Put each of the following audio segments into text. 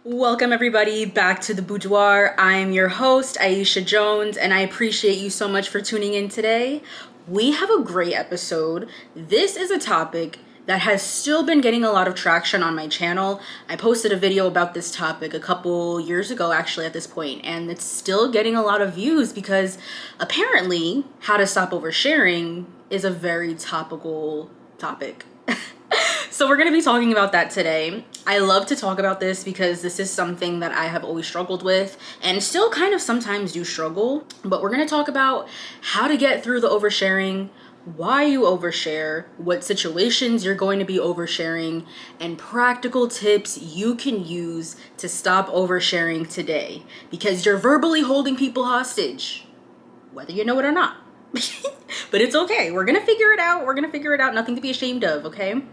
Welcome everybody back to the Boudoir. I am your host, Aisha Jones, and I appreciate you so much for tuning in today. We have a great episode. This is a topic that has still been getting a lot of traction on my channel. I posted a video about this topic a couple years ago actually at this point, and it's still getting a lot of views because apparently how to stop oversharing is a very topical topic. So we're going to be talking about that today. I love to talk about this because this is something that I have always struggled with and still kind of sometimes do struggle. But we're going to talk about how to get through the oversharing, why you overshare, what situations you're going to be oversharing, and practical tips you can use to stop oversharing today because you're verbally holding people hostage, whether you know it or not. But it's okay. We're going to figure it out. We're going to figure it out. Nothing to be ashamed of, okay?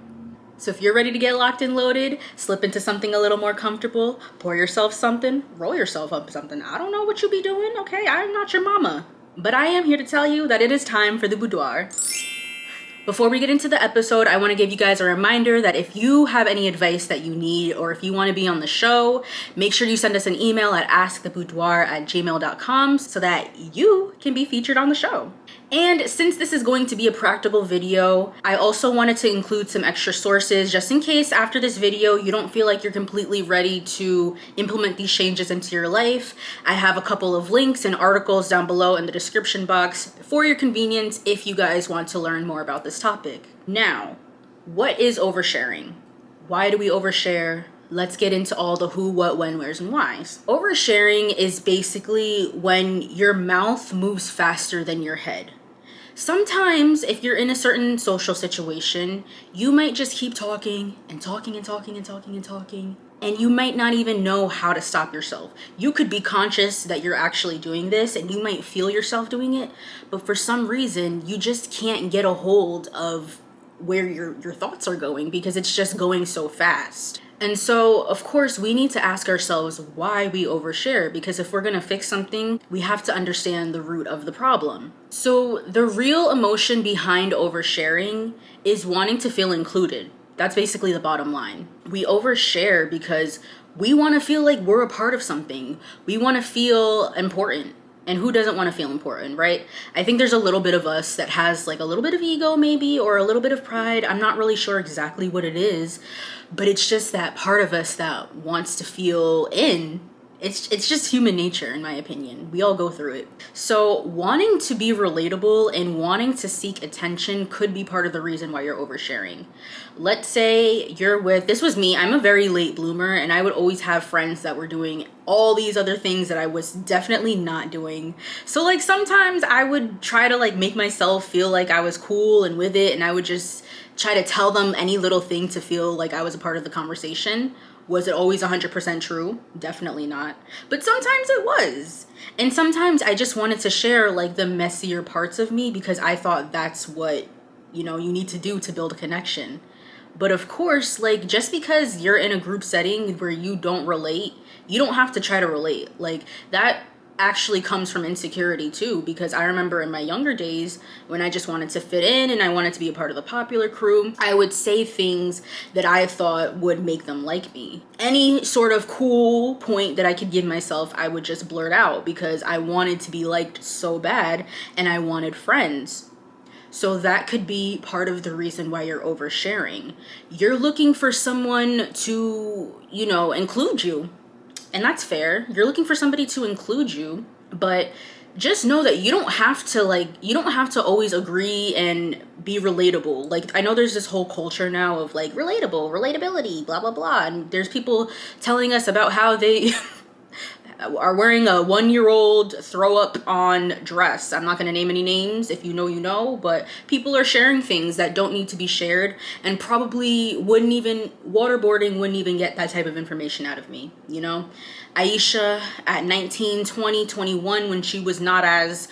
So if you're ready to get locked and loaded, slip into something a little more comfortable, pour yourself something, roll yourself up something. I don't know what you be doing, okay? I'm not your mama. But I am here to tell you that it is time for the boudoir. Before we get into the episode, I want to give you guys a reminder that if you have any advice that you need or if you want to be on the show, make sure you send us an email at asktheboudoir@gmail.com so that you can be featured on the show. And since this is going to be a practical video, I also wanted to include some extra sources just in case after this video you don't feel like you're completely ready to implement these changes into your life. I have a couple of links and articles down below in the description box for your convenience if you guys want to learn more about this topic. Now, what is oversharing? Why do we overshare? Let's get into all the who, what, when, where's, and whys. Oversharing is basically when your mouth moves faster than your head. Sometimes if you're in a certain social situation, you might just keep talking and talking and talking and talking and talking, and you might not even know how to stop yourself. You could be conscious that you're actually doing this and you might feel yourself doing it, but for some reason you just can't get a hold of where your thoughts are going because it's just going so fast. And so, of course, we need to ask ourselves why we overshare, because if we're going to fix something, we have to understand the root of the problem. So the real emotion behind oversharing is wanting to feel included. That's basically the bottom line. We overshare because we want to feel like we're a part of something. We want to feel important. And who doesn't want to feel important, right? I think there's a little bit of us that has like a little bit of ego maybe, or a little bit of pride. I'm not really sure exactly what it is, but it's just that part of us that wants to feel in. It's just human nature, in my opinion. We all go through it. So wanting to be relatable and wanting to seek attention could be part of the reason why you're oversharing. Let's say you're with, this was me, I'm a very late bloomer, and I would always have friends that were doing all these other things that I was definitely not doing. So like sometimes I would try to like make myself feel like I was cool and with it, and I would just try to tell them any little thing to feel like I was a part of the conversation. Was it always 100% true? Definitely not. But sometimes it was. And sometimes I just wanted to share like the messier parts of me because I thought that's what, you need to do to build a connection. But of course, like just because you're in a group setting where you don't relate, you don't have to try to relate. Like that actually comes from insecurity too, because I remember in my younger days when I just wanted to fit in and I wanted to be a part of the popular crew, I would say things that I thought would make them like me. Any sort of cool point that I could give myself, I would just blurt out because I wanted to be liked so bad and I wanted friends. So that could be part of the reason why you're oversharing. You're looking for someone to, include you. And that's fair. You're looking for somebody to include you, but just know that you don't have to always agree and be relatable. Like I know there's this whole culture now of like relatability, blah, blah, blah. And there's people telling us about how they are wearing a 1-year-old throw up on dress. I'm not going to name any names. If you know, but people are sharing things that don't need to be shared and probably waterboarding wouldn't even get that type of information out of me, Aisha at 19, 20, 21, when she was not as,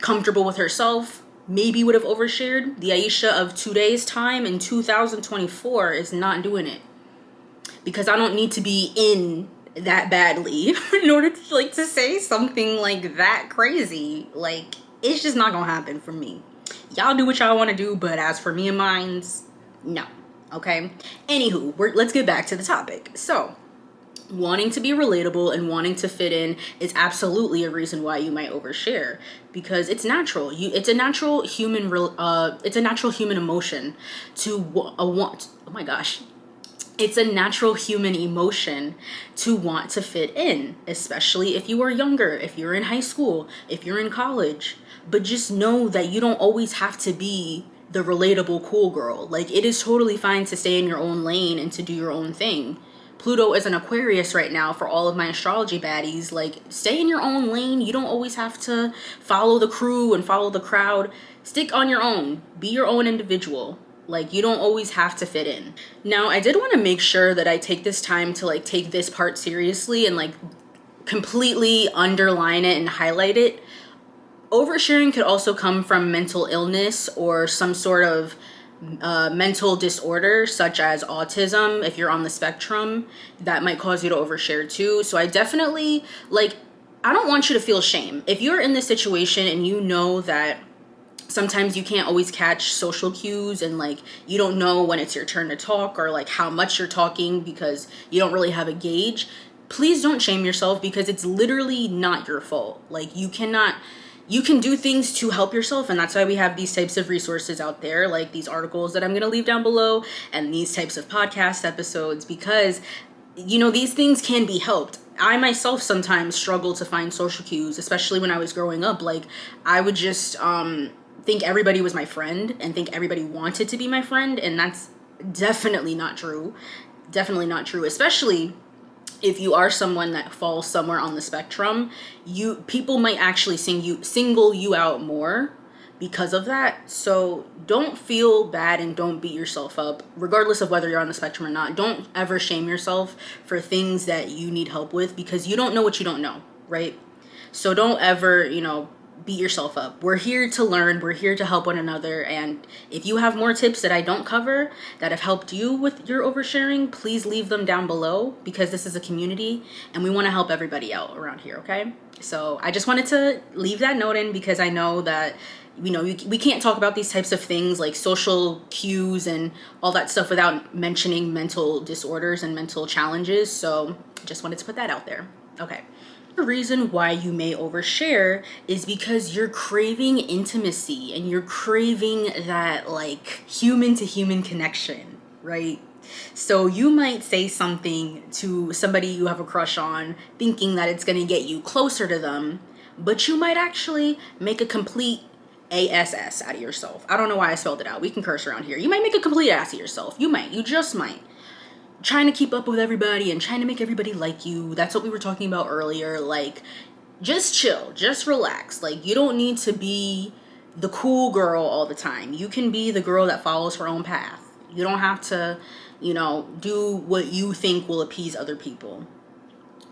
comfortable with herself, maybe would have overshared. The Aisha of today's time in 2024 is not doing it because I don't need to be in that badly in order to say something like that crazy. Like it's just not gonna happen for me. Y'all do what y'all want to do, but as for me and mine's, no. Okay, anywho, let's get back to the topic. So wanting to be relatable and wanting to fit in is absolutely a reason why you might overshare, because it's natural. It's a natural human emotion to want. Oh my gosh. It's a natural human emotion to want to fit in, especially if you are younger, if you're in high school, if you're in college. But just know that you don't always have to be the relatable cool girl. Like, it is totally fine to stay in your own lane and to do your own thing. Pluto is an Aquarius right now for all of my astrology baddies. Like, stay in your own lane. You don't always have to follow the crew and follow the crowd. Stick on your own. Be your own individual. Like, you don't always have to fit in. Now, I did want to make sure that I take this time to like take this part seriously and like completely underline it and highlight it. Oversharing could also come from mental illness or some sort of mental disorder, such as autism. If you're on the spectrum, that might cause you to overshare too. So I definitely, like, I don't want you to feel shame. If you're in this situation and you know that sometimes you can't always catch social cues and like you don't know when it's your turn to talk or like how much you're talking because you don't really have a gauge, please don't shame yourself, because it's literally not your fault. Like, you can do things to help yourself, and that's why we have these types of resources out there, like these articles that I'm going to leave down below and these types of podcast episodes, because these things can be helped. I myself sometimes struggle to find social cues, especially when I was growing up. Like, I would just think everybody was my friend and think everybody wanted to be my friend, and that's definitely not true. Definitely not true, especially if you are someone that falls somewhere on the spectrum. People might actually single you out more because of that. So don't feel bad and don't beat yourself up, regardless of whether you're on the spectrum or not. Don't ever shame yourself for things that you need help with, because you don't know what you don't know, right? So don't ever, beat yourself up. We're here to learn. We're here to help one another. And if you have more tips that I don't cover that have helped you with your oversharing, please leave them down below, because this is a community and we want to help everybody out around here, okay? So I just wanted to leave that note in, because I know that we can't talk about these types of things like social cues and all that stuff without mentioning mental disorders and mental challenges. So just wanted to put that out there. Okay. The reason why you may overshare is because you're craving intimacy and you're craving that like human to human connection, right? So you might say something to somebody you have a crush on thinking that it's going to get you closer to them, but you might actually make a complete ass out of yourself. I don't know why I spelled it out. We can curse around here. You might make a complete ass of yourself. You just might. Trying to keep up with everybody and trying to make everybody like you. That's what we were talking about earlier. Like, just chill, just relax. Like, you don't need to be the cool girl all the time. You can be the girl that follows her own path. You don't have to, do what you think will appease other people.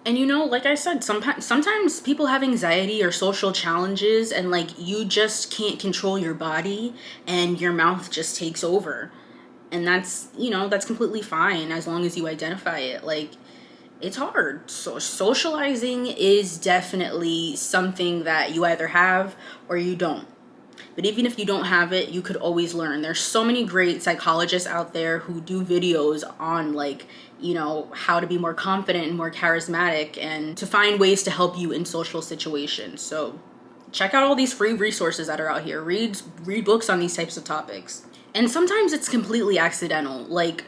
And like I said, sometimes people have anxiety or social challenges, and like you just can't control your body and your mouth just takes over. And that's completely fine as long as you identify it. Like, it's hard. So socializing is definitely something that you either have or you don't. But even if you don't have it, you could always learn. There's so many great psychologists out there who do videos on like, how to be more confident and more charismatic and to find ways to help you in social situations. So check out all these free resources that are out here. Read books on these types of topics. And sometimes it's completely accidental. Like,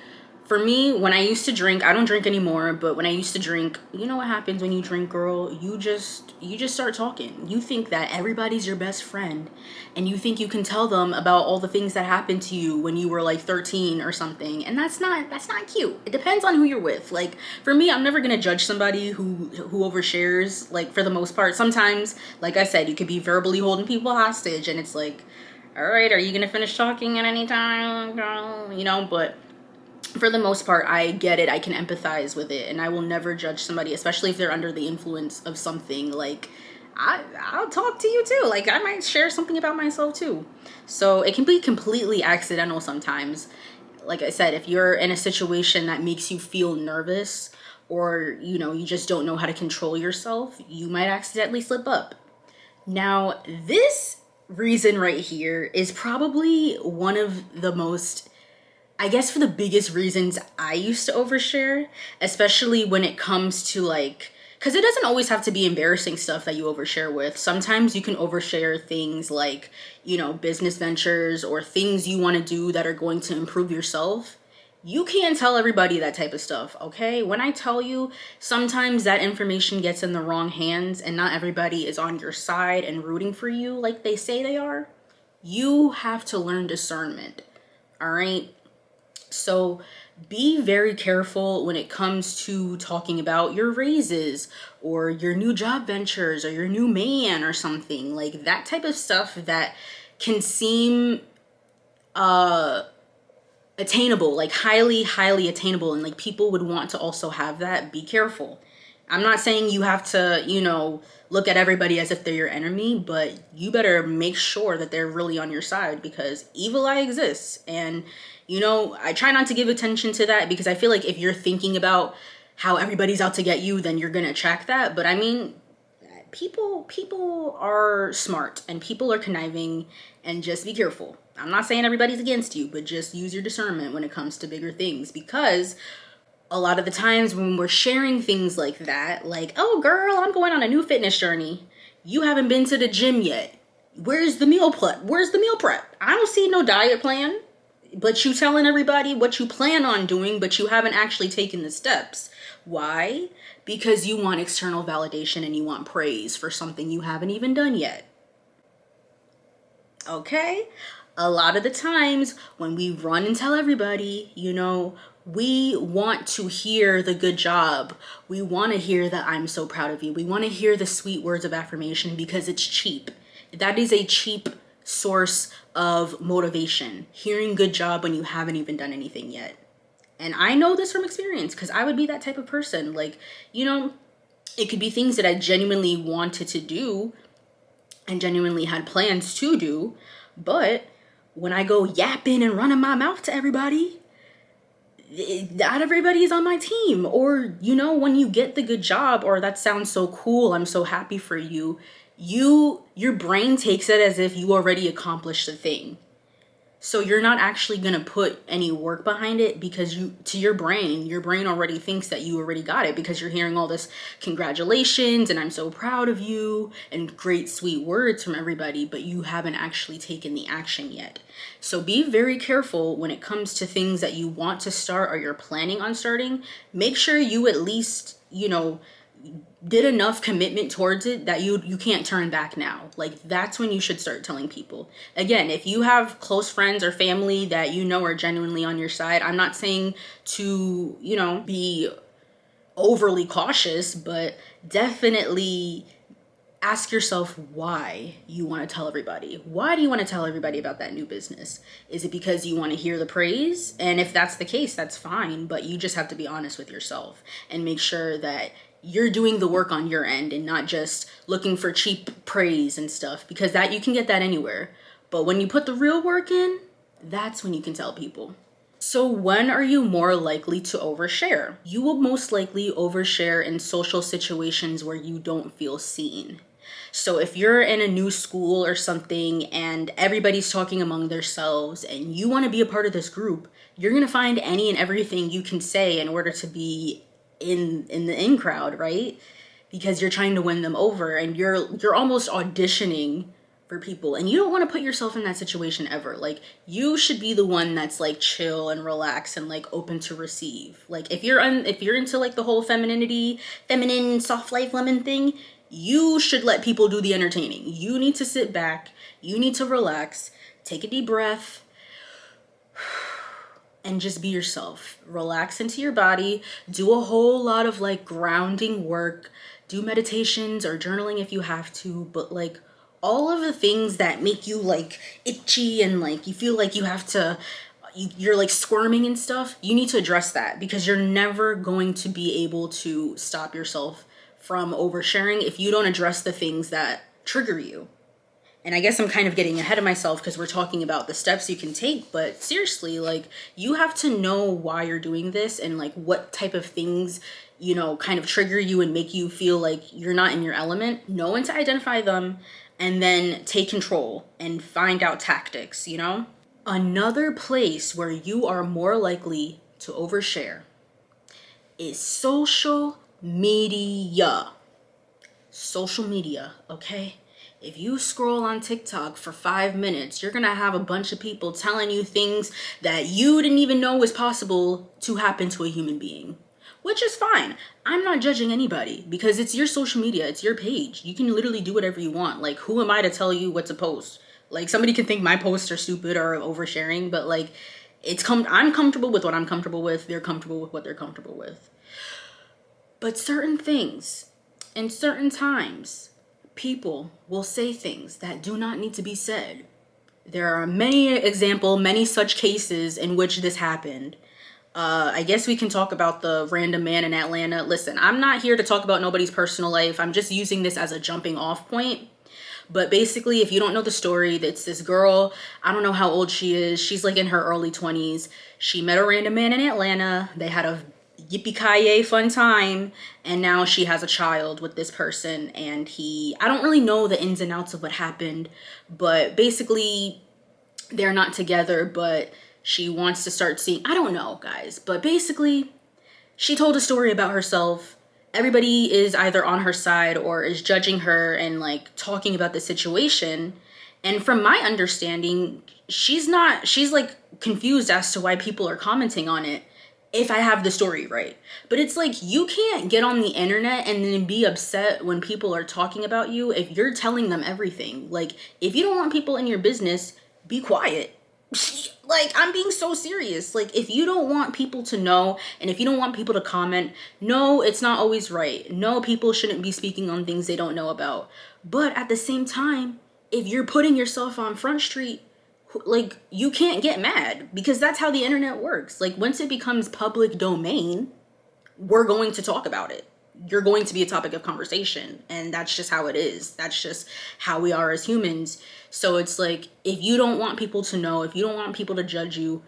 for me, when I used to drink, I don't drink anymore, but when I used to drink, you know what happens when you drink, girl? You just start talking. You think that everybody's your best friend, and you think you can tell them about all the things that happened to you when you were like 13 or something. And that's not cute. It depends on who you're with. Like, for me, I'm never going to judge somebody who overshares, like, for the most part. Sometimes, like I said, you could be verbally holding people hostage, and it's like, all right, are you going to finish talking at any time? But for the most part, I get it. I can empathize with it, and I will never judge somebody, especially if they're under the influence of something. Like, I'll talk to you too. Like, I might share something about myself too. So it can be completely accidental sometimes. Like I said, if you're in a situation that makes you feel nervous, or, you just don't know how to control yourself, you might accidentally slip up. Now, this reason right here is probably one of the most I guess for the biggest reasons I used to overshare, especially when it comes to like, because it doesn't always have to be embarrassing stuff that you overshare with. Sometimes you can overshare things like, you know, business ventures or things you want to do that are going to improve yourself. You can't tell everybody that type of stuff, okay? When I tell you, sometimes that information gets in the wrong hands and not everybody is on your side and rooting for you like they say they are. You have to learn discernment, all right? So be very careful when it comes to talking about your raises or your new job ventures or your new man or something like that type of stuff that can seem attainable, like highly attainable, and like people would want to also have that. Be careful. I'm not saying you have to, you know, look at everybody as if they're your enemy, but you better make sure that they're really on your side, because evil eye exists. And, you know, I try not to give attention to that, because I feel like if you're thinking about how everybody's out to get you, then you're going to attract that. But I mean, people are smart and people are conniving, and just be careful. I'm not saying everybody's against you, but just use your discernment when it comes to bigger things, because a lot of the times when we're sharing things like that, like, oh girl, I'm going on a new fitness journey. You haven't been to the gym yet. Where's the meal prep? Where's the meal prep? I don't see no diet plan. But you telling everybody what you plan on doing, but you haven't actually taken the steps. Why? Because you want external validation and you want praise for something you haven't even done yet. Okay? A lot of the times when we run and tell everybody, you know, we want to hear the good job. We want to hear that I'm so proud of you. We want to hear the sweet words of affirmation, because it's cheap. That is a cheap source of motivation. Hearing good job when you haven't even done anything yet. And I know this from experience, because I would be that type of person. Like, you know, it could be things that I genuinely wanted to do and genuinely had plans to do, but when I go yapping and running my mouth to everybody, not everybody is on my team. Or, you know, when you get the good job, or that sounds so cool, I'm so happy for you, your brain takes it as if you already accomplished the thing. So you're not actually going to put any work behind it, because your brain already thinks that you already got it, because you're hearing all this congratulations and I'm so proud of you and great sweet words from everybody, but you haven't actually taken the action yet. So be very careful when it comes to things that you want to start or you're planning on starting. Make sure you at least, you know, did enough commitment towards it that you can't turn back now. Like, that's when you should start telling people. Again, if you have close friends or family that you know are genuinely on your side, I'm not saying to, you know, be overly cautious, but definitely ask yourself why you want to tell everybody. Why do you want to tell everybody about that new business? Is it because you want to hear the praise? And if that's the case, that's fine, but you just have to be honest with yourself and make sure that you're doing the work on your end and not just looking for cheap praise and stuff, because that you can get that anywhere. But when you put the real work in, that's when you can tell people. So when are you more likely to overshare? You will most likely overshare in social situations where you don't feel seen. So if you're in a new school or something and everybody's talking among themselves and you want to be a part of this group, you're going to find any and everything you can say in order to be in the in crowd, right? Because you're trying to win them over and you're almost auditioning for people, and you don't want to put yourself in that situation ever. Like, you should be the one that's like chill and relaxed and like open to receive. Like, if you're into like the whole feminine soft life lemon thing, you should let people do the entertaining. You need to sit back, you need to relax, take a deep breath, and just be yourself. Relax into your body, do a whole lot of like grounding work, do meditations or journaling if you have to, but like all of the things that make you like itchy and like you feel like you have to, you're like squirming and stuff, you need to address that, because you're never going to be able to stop yourself from oversharing if you don't address the things that trigger you. And I guess I'm kind of getting ahead of myself because we're talking about the steps you can take, but seriously, like, you have to know why you're doing this and like what type of things, you know, kind of trigger you and make you feel like you're not in your element. Know when to identify them and then take control and find out tactics, you know? Another place where you are more likely to overshare is social media. Social media, okay? If you scroll on TikTok for 5 minutes, you're gonna have a bunch of people telling you things that you didn't even know was possible to happen to a human being. Which is fine. I'm not judging anybody because it's your social media, it's your page. You can literally do whatever you want. Like, who am I to tell you what to post? Like, somebody can think my posts are stupid or oversharing, but like, I'm comfortable with what I'm comfortable with. They're comfortable with what they're comfortable with. But certain things and certain times, people will say things that do not need to be said. There are many such cases in which this happened. I guess we can talk about the random man in Atlanta. Listen, I'm not here to talk about nobody's personal life. I'm just using this as a jumping off point. But basically, if you don't know the story, it's this girl. I don't know how old she is. She's like in her early 20s. She met a random man in Atlanta. They had a yippee-ki-yay fun time. And now she has a child with this person. And I don't really know the ins and outs of what happened. But basically, they're not together. But she wants to start seeing, I don't know, guys. But basically, she told a story about herself. Everybody is either on her side or is judging her and like talking about the situation. And from my understanding, she's like confused as to why people are commenting on it, if I have the story right. But it's like, you can't get on the internet and then be upset when people are talking about you if you're telling them everything. Like, if you don't want people in your business, be quiet. Like, I'm being so serious. Like, if you don't want people to know and if you don't want people to comment, no, it's not always right. No, people shouldn't be speaking on things they don't know about. But at the same time, if you're putting yourself on Front Street, like, you can't get mad because that's how the internet works. Like, once it becomes public domain, we're going to talk about it. You're going to be a topic of conversation, and that's just how it is. That's just how we are as humans. So it's like, if you don't want people to know, if you don't want people to judge you,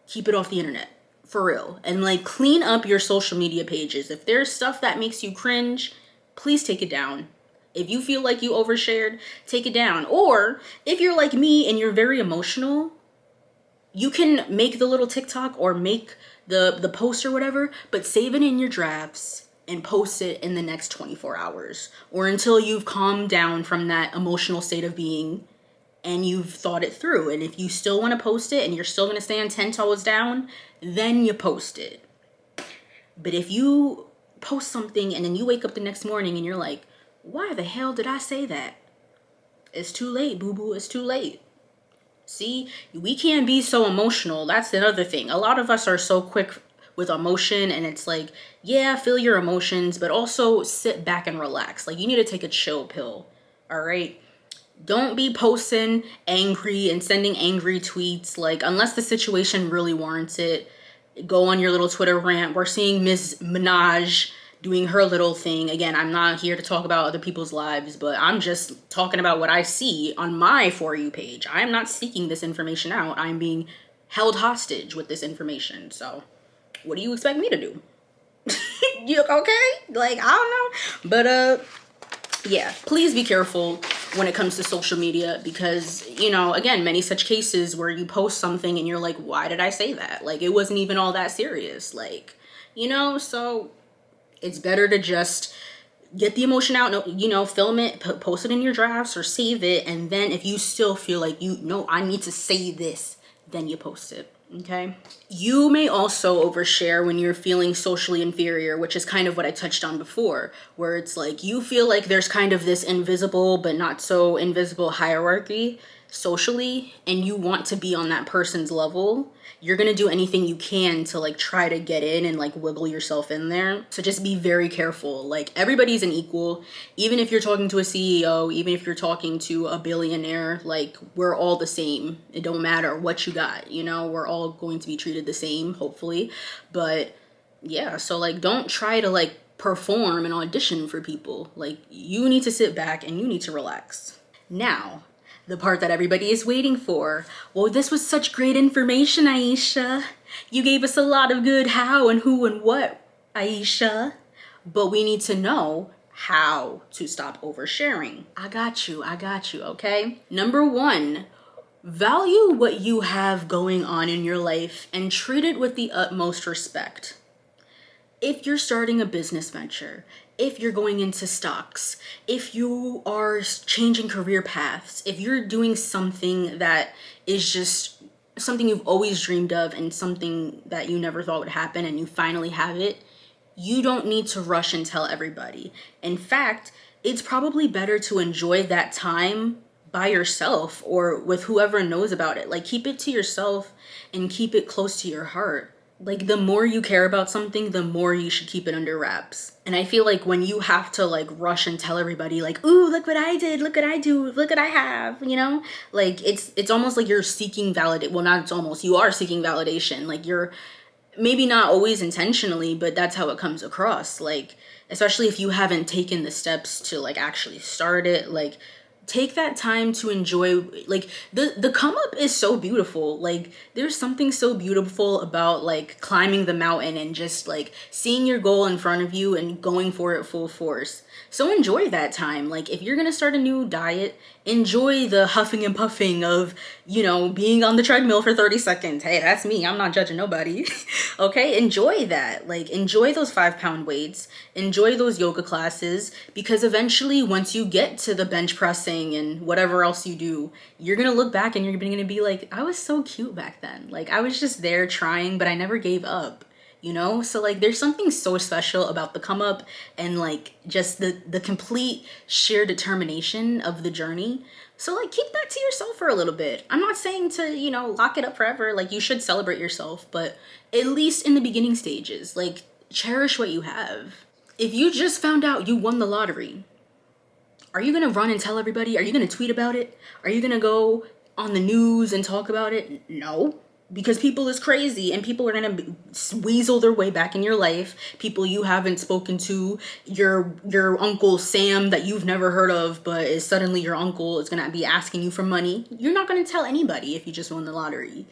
keep it off the internet, for real. And like, clean up your social media pages. If there's stuff that makes you cringe, please take it down. If you feel like you overshared, take it down. Or if you're like me and you're very emotional, you can make the little TikTok or make the post or whatever, but save it in your drafts and post it in the next 24 hours or until you've calmed down from that emotional state of being and you've thought it through. And if you still want to post it and you're still going to stand 10 toes down, then you post it. But if you post something and then you wake up the next morning and you're like, why the hell did I say that? It's too late, boo-boo. It's too late. See, we can't be so emotional. That's another thing. A lot of us are so quick with emotion, and it's like, yeah, feel your emotions, but also sit back and relax. Like, you need to take a chill pill, all right? Don't be posting angry and sending angry tweets. Like, unless the situation really warrants it, go on your little Twitter rant. We're seeing Miss Minaj doing her little thing. Again, I'm not here to talk about other people's lives, but I'm just talking about what I see on my For You page. I'm not seeking this information out. I'm being held hostage with this information. So what do you expect me to do? You okay? Like, I don't know. But yeah, please be careful when it comes to social media because, you know, again, many such cases where you post something and you're like, why did I say that? Like, it wasn't even all that serious. Like, you know, so it's better to just get the emotion out, you know, film it, post it in your drafts or save it. And then if you still feel like, you know, I need to say this, then you post it. Okay. You may also overshare when you're feeling socially inferior, which is kind of what I touched on before, where it's like you feel like there's kind of this invisible but not so invisible hierarchy socially, and you want to be on that person's level. You're gonna do anything you can to like try to get in and like wiggle yourself in there. So just be very careful. Like, everybody's an equal. Even if you're talking to a CEO, even if you're talking to a billionaire, like, we're all the same. It don't matter what you got, you know, we're all going to be treated the same, hopefully. But yeah, so like, don't try to like perform and audition for people. Like, you need to sit back and you need to relax. Now, the part that everybody is waiting for. Well, this was such great information, Aisha. You gave us a lot of good how and who and what, Aisha. But we need to know how to stop oversharing. I got you, okay? Number one, Value what you have going on in your life and treat it with the utmost respect. If you're starting a business venture, if you're going into stocks, if you are changing career paths, if you're doing something that is just something you've always dreamed of and something that you never thought would happen and you finally have it, you don't need to rush and tell everybody. In fact, it's probably better to enjoy that time by yourself or with whoever knows about it. Like, keep it to yourself and keep it close to your heart. Like, the more you care about something, the more you should keep it under wraps. And I feel like when you have to like rush and tell everybody like, ooh, look what I did, look what I do, look what I have, you know, like it's almost like you're seeking well, not it's almost, you are seeking validation. Like, you're maybe not always intentionally, but that's how it comes across. Like, especially if you haven't taken the steps to like actually start it, like take that time to enjoy. Like, the come up is so beautiful. Like, there's something so beautiful about like climbing the mountain and just like seeing your goal in front of you and going for it full force. So enjoy that time. Like, if you're gonna start a new diet, enjoy the huffing and puffing of, you know, being on the treadmill for 30 seconds. Hey, that's me. I'm not judging nobody. Okay, enjoy that. Like, enjoy those 5-pound weights, enjoy those yoga classes, because eventually once you get to the bench pressing and whatever else you do, you're gonna look back and you're gonna be like, I was so cute back then. Like, I was just there trying, but I never gave up. You know, so like there's something so special about the come up and like just the complete sheer determination of the journey. So like keep that to yourself for a little bit. I'm not saying to, you know, lock it up forever. Like, you should celebrate yourself, but at least in the beginning stages, like cherish what you have. If you just found out you won the lottery, are you gonna run and tell everybody? Are you gonna tweet about it? Are you gonna go on the news and talk about it? No, because people is crazy and people are gonna weasel their way back in your life. People you haven't spoken to, your uncle Sam that you've never heard of, but is suddenly your uncle, is gonna be asking you for money. You're not gonna tell anybody if you just won the lottery.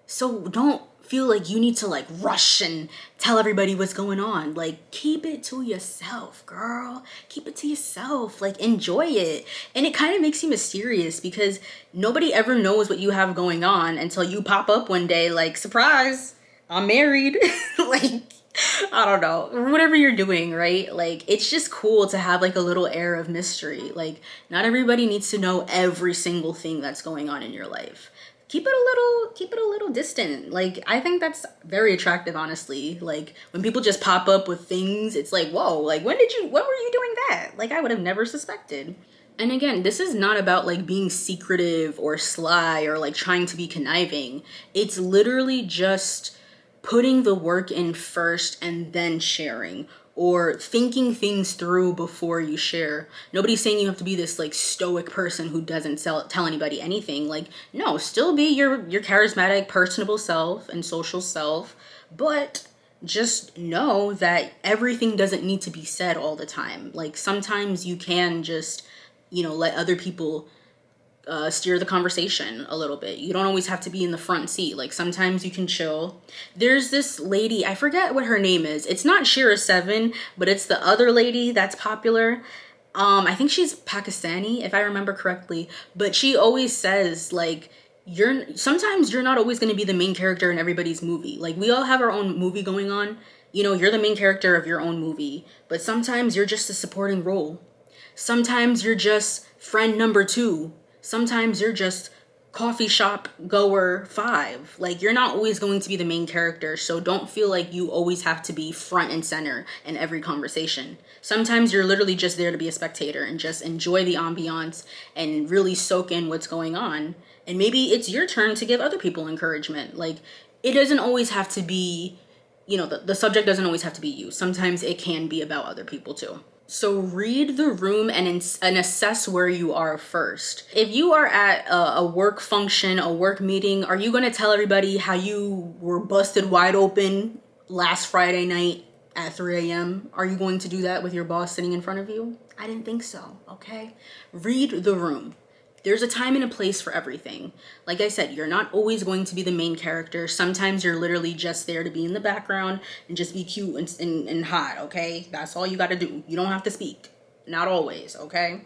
So don't feel like you need to like rush and tell everybody what's going on. Like, keep it to yourself, girl. Keep it to yourself. Like, enjoy it. And it kind of makes you mysterious because nobody ever knows what you have going on until you pop up one day like, surprise, I'm married. Like, I don't know, whatever you're doing, right? Like, it's just cool to have like a little air of mystery. Like, not everybody needs to know every single thing that's going on in your life. Keep it a little distant. Like, I think that's very attractive, honestly. Like, when people just pop up with things, it's like, whoa, like when were you doing that? Like, I would have never suspected. And again, this is not about like being secretive or sly or like trying to be conniving. It's literally just putting the work in first and then sharing, or thinking things through before you share. Nobody's saying you have to be this like stoic person who doesn't tell anybody anything. Like, no, still be your charismatic, personable self and social self, but just know that everything doesn't need to be said all the time. Like, sometimes you can just, you know, let other people steer the conversation a little bit. You don't always have to be in the front seat. Like, sometimes you can chill. There's this lady, I forget what her name is. It's not Shira7, but it's the other lady that's popular. I think she's Pakistani, if I remember correctly. But she always says, like, sometimes you're not always going to be the main character in everybody's movie. Like, we all have our own movie going on. You know, you're the main character of your own movie. But sometimes you're just a supporting role. Sometimes you're just friend number 2. Sometimes you're just coffee shop goer 5. Like, you're not always going to be the main character, so don't feel like you always have to be front and center in every conversation. Sometimes you're literally just there to be a spectator and just enjoy the ambiance and really soak in what's going on. And maybe it's your turn to give other people encouragement. Like, it doesn't always have to be, you know, the subject doesn't always have to be you. Sometimes it can be about other people too. So read the room and assess where you are first. If you are at a work function, a work meeting, are you going to tell everybody how you were busted wide open last Friday night at 3 a.m.? Are you going to do that with your boss sitting in front of you? I didn't think so, okay? Read the room. There's a time and a place for everything. Like I said, you're not always going to be the main character. Sometimes you're literally just there to be in the background and just be cute and hot, okay? That's all you got to do. You don't have to speak. Not always, okay?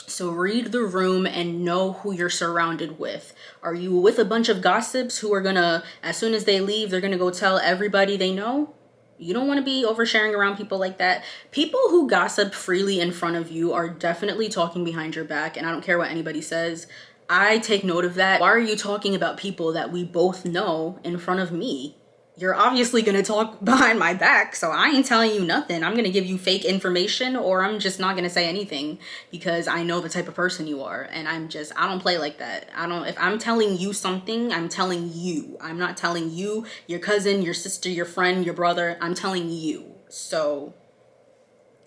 So read the room and know who you're surrounded with. Are you with a bunch of gossips who are gonna, as soon as they leave, they're gonna go tell everybody they know? You don't want to be oversharing around people like that. People who gossip freely in front of you are definitely talking behind your back, and I don't care what anybody says. I take note of that. Why are you talking about people that we both know in front of me? You're obviously gonna talk behind my back, so I ain't telling you nothing. I'm gonna give you fake information, or I'm just not gonna say anything because I know the type of person you are, and I don't play like that. If I'm telling you something, I'm telling you. I'm not telling you, your cousin, your sister, your friend, your brother. I'm telling you. So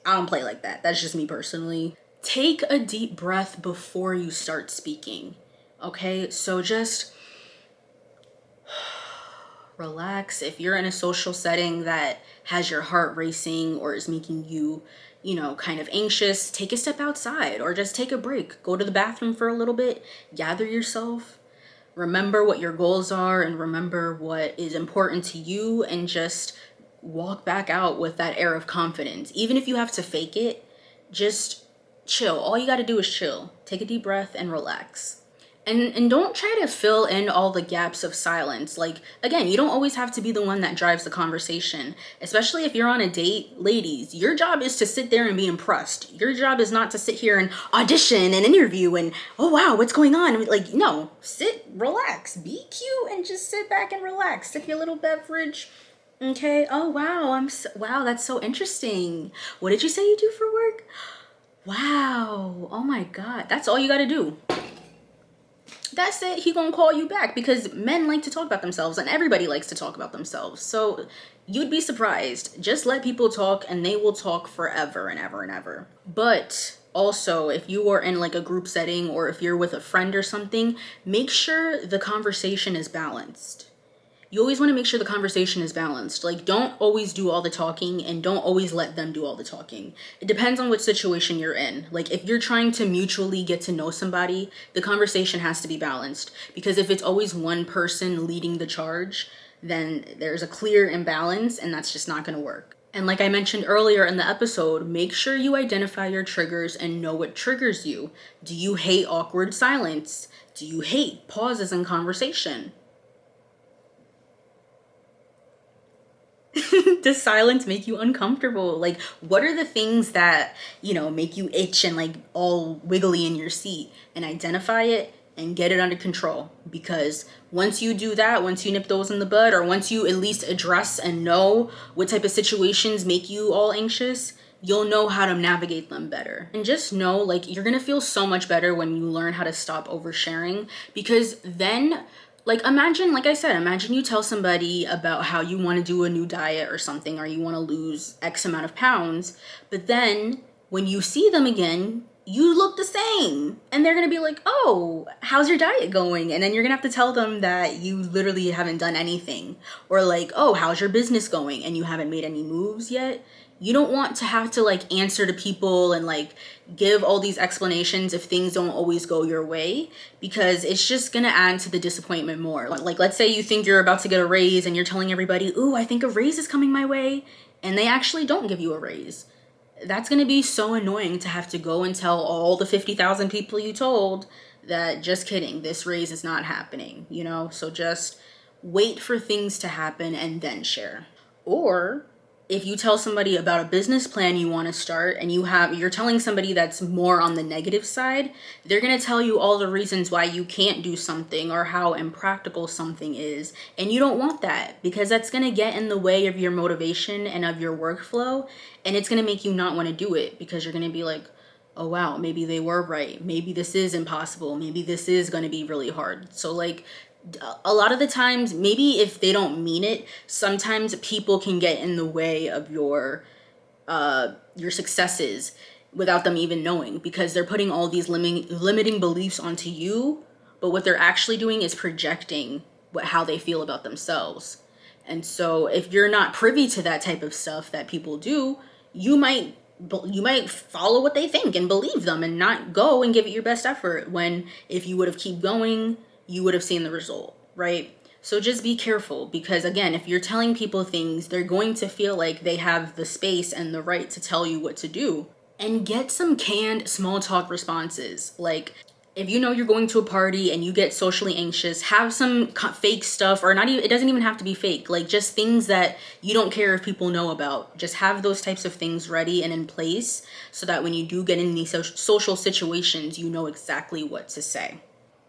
I don't play like that. That's just me personally. Take a deep breath before you start speaking. Okay, so just relax. If you're in a social setting that has your heart racing or is making you, kind of anxious, take a step outside or just take a break. Go to the bathroom for a little bit, gather yourself, remember what your goals are and remember what is important to you, and just walk back out with that air of confidence. Even if you have to fake it, just chill. All you got to do is chill. Take a deep breath and relax. And don't try to fill in all the gaps of silence. Like, again, you don't always have to be the one that drives the conversation, especially if you're on a date. Ladies, your job is to sit there and be impressed. Your job is not to sit here and audition and interview and, oh wow, what's going on? Like, no, sit, relax, be cute, and just sit back and relax. Sip your little beverage. Okay. Oh wow, wow, that's so interesting. What did you say you do for work? Wow. Oh my God. That's all you got to do. That's it. He gonna call you back because men like to talk about themselves and everybody likes to talk about themselves. So you'd be surprised. Just let people talk and they will talk forever and ever and ever. But also, if you are in like a group setting or if you're with a friend or something, make sure the conversation is balanced. You always want to make sure the conversation is balanced. Like, don't always do all the talking and don't always let them do all the talking. It depends on what situation you're in. Like, if you're trying to mutually get to know somebody, the conversation has to be balanced. Because if it's always one person leading the charge, then there's a clear imbalance and that's just not going to work. And like I mentioned earlier in the episode, make sure you identify your triggers and know what triggers you. Do you hate awkward silence? Do you hate pauses in conversation? Does silence make you uncomfortable? Like, what are the things that, make you itch and like all wiggly in your seat? And identify it and get it under control. Because once you do that, once you nip those in the bud, or once you at least address and know what type of situations make you all anxious, you'll know how to navigate them better. And just know, like, you're gonna feel so much better when you learn how to stop oversharing, because then, like, like I said, imagine you tell somebody about how you want to do a new diet or something, or you want to lose X amount of pounds, but then when you see them again, you look the same. And they're going to be like, oh, how's your diet going? And then you're going to have to tell them that you literally haven't done anything. Or like, oh, how's your business going? And you haven't made any moves yet. You don't want to have to like answer to people and like give all these explanations if things don't always go your way, because it's just gonna add to the disappointment more. Like, let's say you think you're about to get a raise and you're telling everybody, ooh, I think a raise is coming my way, and they actually don't give you a raise. That's gonna be so annoying to have to go and tell all the 50,000 people you told that just kidding, this raise is not happening, So just wait for things to happen and then share. Or if you tell somebody about a business plan you want to start and you're telling somebody that's more on the negative side, they're going to tell you all the reasons why you can't do something or how impractical something is. And you don't want that, because that's going to get in the way of your motivation and of your workflow. And it's going to make you not want to do it, because you're going to be like, oh wow, maybe they were right. Maybe this is impossible. Maybe this is going to be really hard. So like, a lot of the times, maybe if they don't mean it, sometimes people can get in the way of your successes without them even knowing, because they're putting all these limiting beliefs onto you, but what they're actually doing is projecting how they feel about themselves. And so if you're not privy to that type of stuff that people do, you might follow what they think and believe them and not go and give it your best effort, when if you would have keep going, you would have seen the result, right? So just be careful, because again, if you're telling people things, they're going to feel like they have the space and the right to tell you what to do. And get some canned small talk responses. Like, if you know you're going to a party and you get socially anxious, have some fake stuff, or not even, it doesn't even have to be fake, like just things that you don't care if people know about. Just have those types of things ready and in place so that when you do get in these social situations, you know exactly what to say.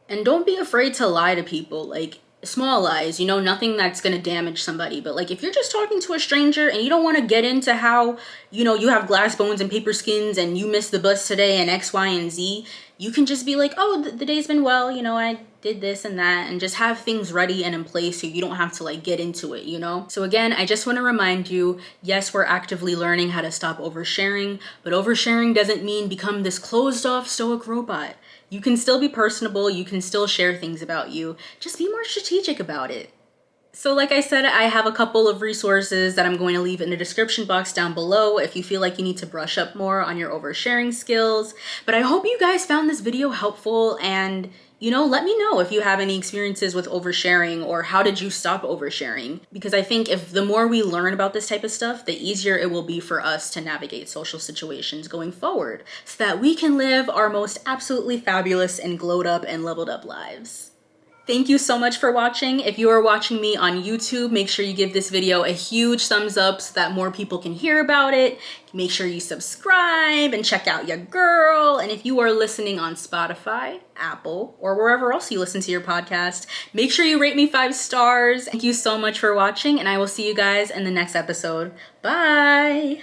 And don't be afraid to lie to people. Like, small lies, you know, nothing that's gonna damage somebody. But like, if you're just talking to a stranger and you don't want to get into how, you know, you have glass bones and paper skins and you missed the bus today and X, Y, and Z, you can just be like, oh, the day's been well, you know, I did this and that, and just have things ready and in place so you don't have to like get into it, you know? So again, I just want to remind you, yes, we're actively learning how to stop oversharing, but oversharing doesn't mean become this closed off stoic robot. You can still be personable, you can still share things about you, just be more strategic about it. So like I said, I have a couple of resources that I'm going to leave in the description box down below if you feel like you need to brush up more on your oversharing skills. But I hope you guys found this video helpful, and you know, let me know if you have any experiences with oversharing or how did you stop oversharing? Because I think if the more we learn about this type of stuff, the easier it will be for us to navigate social situations going forward so that we can live our most absolutely fabulous and glowed up and leveled up lives. Thank you so much for watching. If you are watching me on YouTube, make sure you give this video a huge thumbs up so that more people can hear about it. Make sure you subscribe and check out your girl. And if you are listening on Spotify, Apple, or wherever else you listen to your podcast, make sure you rate me 5 stars. Thank you so much for watching, and I will see you guys in the next episode. Bye.